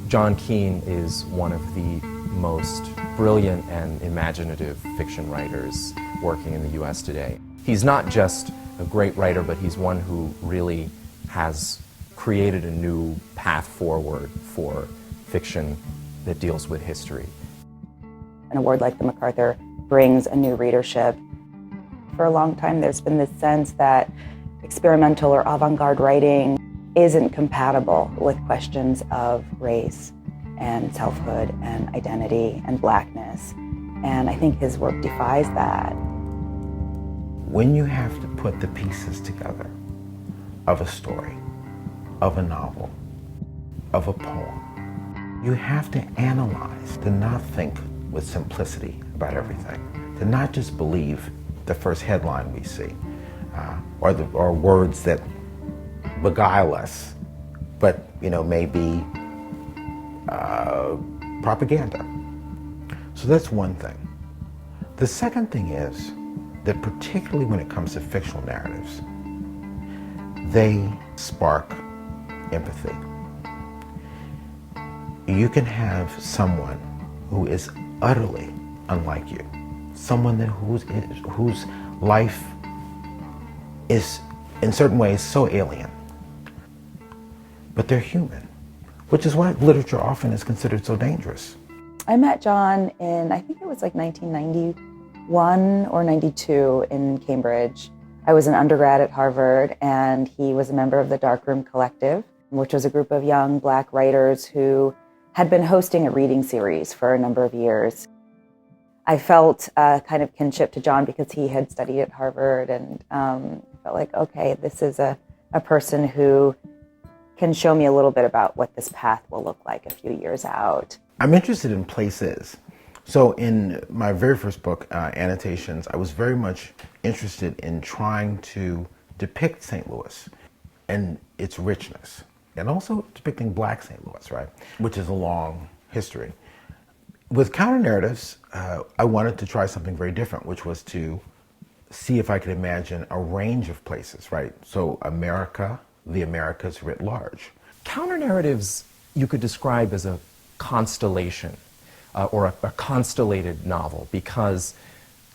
John Keene is one of the most brilliant and imaginative fiction writers working in the U.S. today. He's not just a great writer, but he's one who really has created a new path forward for fiction that deals with history. An award like the MacArthur brings a new readership. For a long time, there's been this sense that experimental or avant-garde writing isn't compatible with questions of race and selfhood and identity and blackness. And I think his work defies that. When you have to put the pieces together of a story, of a novel, of a poem, you have to analyze, to not think with simplicity about everything, to not just believe the first headline we see, or words that beguile us, but maybe propaganda. So that's one thing. The second thing is that particularly when it comes to fictional narratives, they spark empathy. You can have someone who is utterly unlike you, someone whose life is in certain ways so alien, but they're human, which is why literature often is considered so dangerous. I met John in, I think it was like 1991 or 92 in Cambridge. I was an undergrad at Harvard, and he was a member of the Darkroom Collective, which was a group of young Black writers who had been hosting a reading series for a number of years. I felt a kind of kinship to John because he had studied at Harvard, and felt like, okay, this is a person who can show me a little bit about what this path will look like a few years out. I'm interested in places. So in my very first book, Annotations, I was very much interested in trying to depict St. Louis and its richness, and also depicting Black St. Louis, right, which is a long history. With Counternarratives, I wanted to try something very different, which was to see if I could imagine a range of places, right? So America, the Americas writ large. Counternarratives you could describe as a constellation, or a constellated novel, because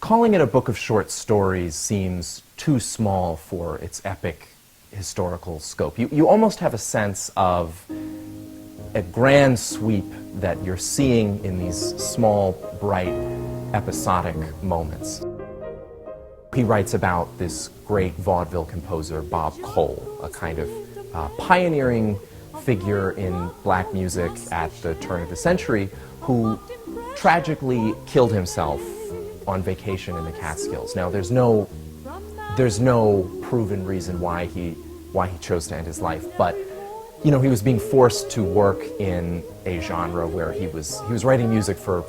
calling it a book of short stories seems too small for its epic historical scope. You almost have a sense of a grand sweep that you're seeing in these small, bright, episodic moments. He writes about this great vaudeville composer, Bob Cole, a kind of pioneering figure in Black music at the turn of the century, who tragically killed himself on vacation in the Catskills. Now, there's no proven reason why he chose to end his life, but he was being forced to work in a genre where he was writing music for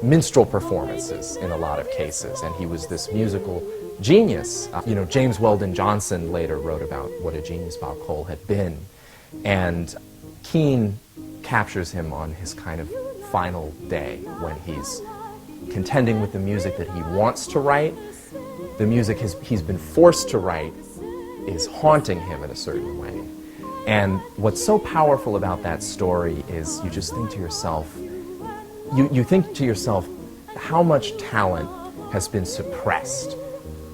minstrel performances in a lot of cases, and he was this musical genius. James Weldon Johnson later wrote about what a genius Bob Cole had been, and Keene captures him on his kind of final day when he's contending with the music that he wants to write. The music he's been forced to write is haunting him in a certain way. And what's so powerful about that story is you just think to yourself, you think to yourself how much talent has been suppressed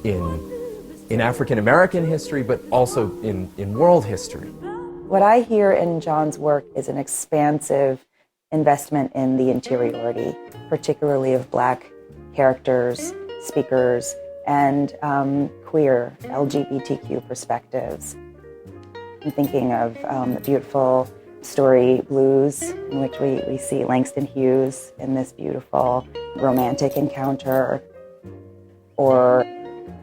in African American history, but also in world history. What I hear in John's work is an expansive investment in the interiority, particularly of Black characters, speakers, and queer LGBTQ perspectives. I'm thinking of the beautiful story Blues, in which we see Langston Hughes in this beautiful romantic encounter, or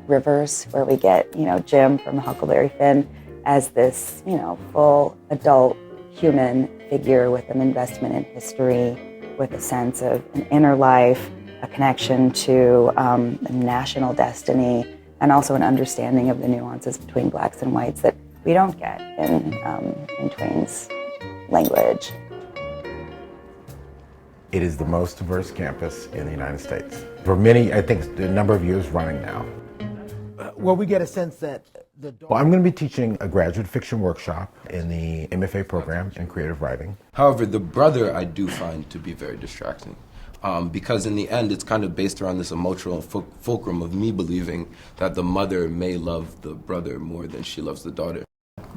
Rivers, where we get, Jim from Huckleberry Finn as this, full adult human figure with an investment in history, with a sense of an inner life, a connection to national destiny, and also an understanding of the nuances between Blacks and whites that we don't get in Twain's language. It is the most diverse campus in the United States. For many, I think a number of years running now. Well, we get a sense that Well, I'm going to be teaching a graduate fiction workshop in the MFA program in creative writing. However, the brother I do find to be very distracting. Because in the end, it's kind of based around this emotional fulcrum of me believing that the mother may love the brother more than she loves the daughter.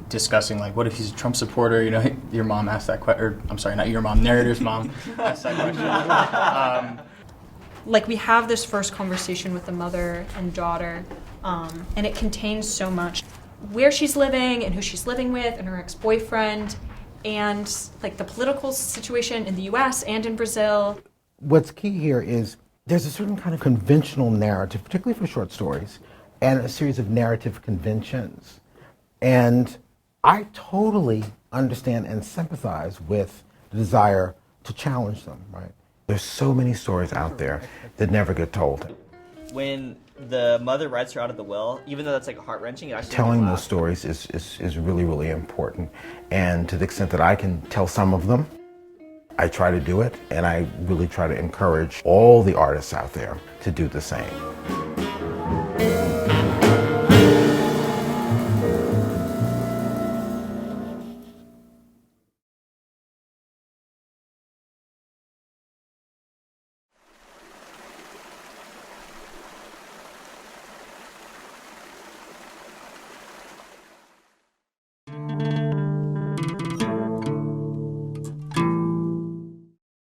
Discussing, like, what if he's a Trump supporter? You know, your mom asked that question, or I'm sorry, not your mom, narrator's mom asked that question. Like, we have this first conversation with the mother and daughter, and it contains so much. Where she's living and who she's living with and her ex-boyfriend, and like the political situation in the US and in Brazil. What's key here is there's a certain kind of conventional narrative, particularly for short stories, and a series of narrative conventions. And I totally understand and sympathize with the desire to challenge them, right? There's so many stories out there that never get told. When the mother writes her out of the will, even though that's like heart-wrenching, it actually telling those stories is really, really important. And to the extent that I can tell some of them, I try to do it, and I really try to encourage all the artists out there to do the same.